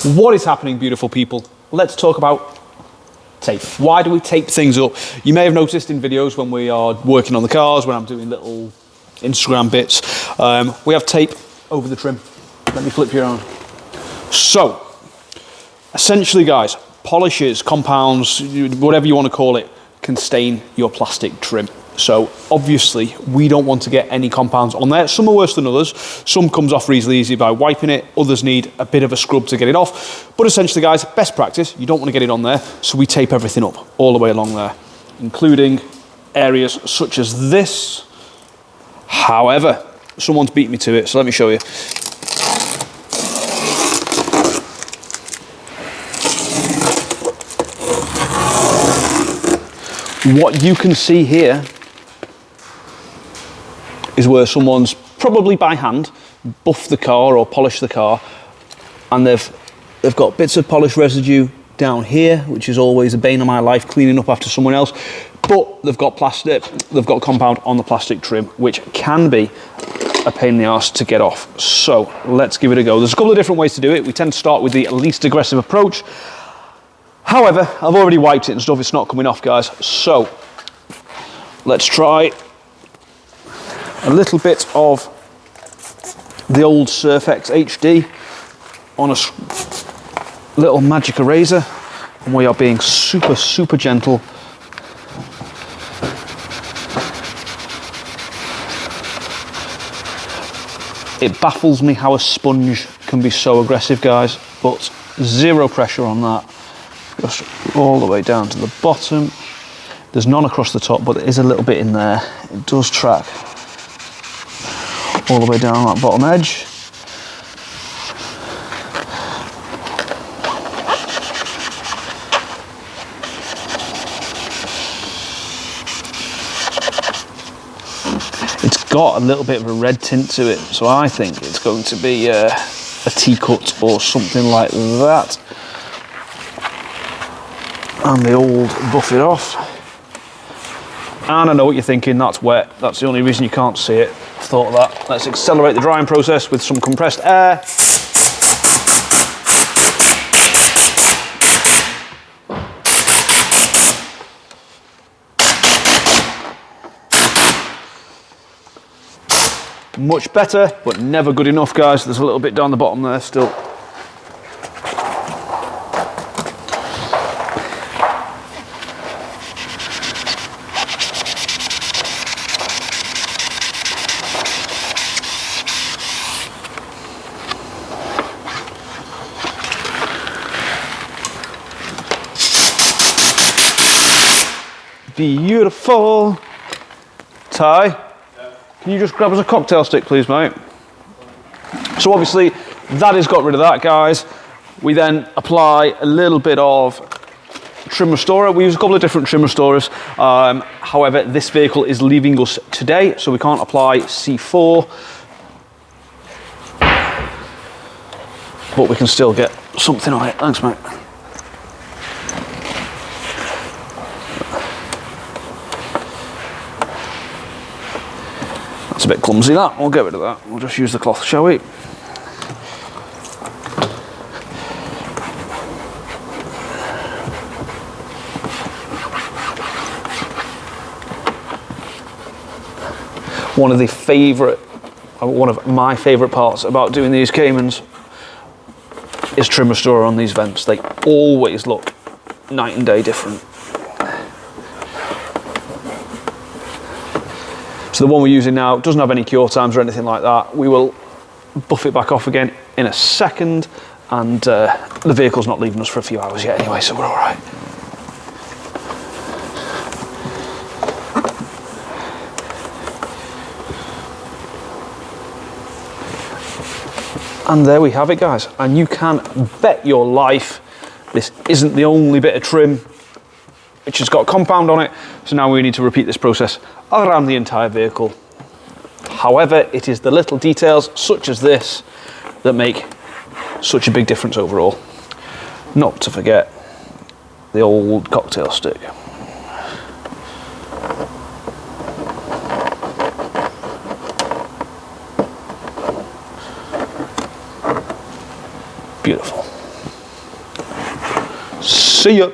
What is happening, beautiful people? Let's talk about tape. Why do we tape things up? You may have noticed in videos when we are working on the cars, when I'm doing little Instagram bits, we have tape over the trim. Let me flip you around. So, essentially guys, polishes, compounds, whatever you want to call it, can stain your plastic trim. So obviously we don't want to get any compounds on there. Some are worse than others. Some comes off reasonably easy by wiping it. Others need a bit of a scrub to get it off. But essentially guys, best practice, you don't want to get it on there. So we tape everything up all the way along there, including areas such as this. However, someone's beat me to it. So let me show you. What you can see here is where someone's probably by hand buffed the car or polished the car, and they've got bits of polish residue down here, which is always a bane of my life cleaning up after someone else. But they've got compound on the plastic trim, which can be a pain in the arse to get off. So let's give it a go. There's a couple of different ways to do it. We tend to start with the least aggressive approach. However, I've already wiped it and stuff, it's not coming off, guys. So let's try a little bit of the old Surfex HD on a little magic eraser, and we are being super gentle. It baffles me how a sponge can be so aggressive, guys, but zero pressure on that. Just all the way down to the bottom. There's none across the top, but there is a little bit in there. It does track all the way down that bottom edge. It's got a little bit of a red tint to it, so I think it's going to be a T-cut or something like that. And the old buff it off. And I know what you're thinking, that's wet. That's the only reason you can't see it. Thought of that. Let's accelerate the drying process with some compressed air. Much better, but never good enough, guys. There's a little bit down the bottom there still. Beautiful. Ty, can you just grab us a cocktail stick, please, mate? So obviously that has got rid of that, guys. We then apply a little bit of trim restorer. We use a couple of different trim restorers. However, this vehicle is leaving us today, so we can't apply C4. But we can still get something on it. Thanks, mate. It's a bit clumsy, that. We'll get rid of that. We'll just use the cloth, shall we? One of my favourite parts about doing these Caymans is trim restorer on these vents. They always look night and day different. So the one we're using now doesn't have any cure times or anything like that. We will buff it back off again in a second, and the vehicle's not leaving us for a few hours yet anyway, so we're all right. And there we have it, guys. And you can bet your life this isn't the only bit of trim which has got compound on it. So now we need to repeat this process around the entire vehicle. However, it is the little details such as this that make such a big difference overall. Not to forget the old cocktail stick. Beautiful. See ya.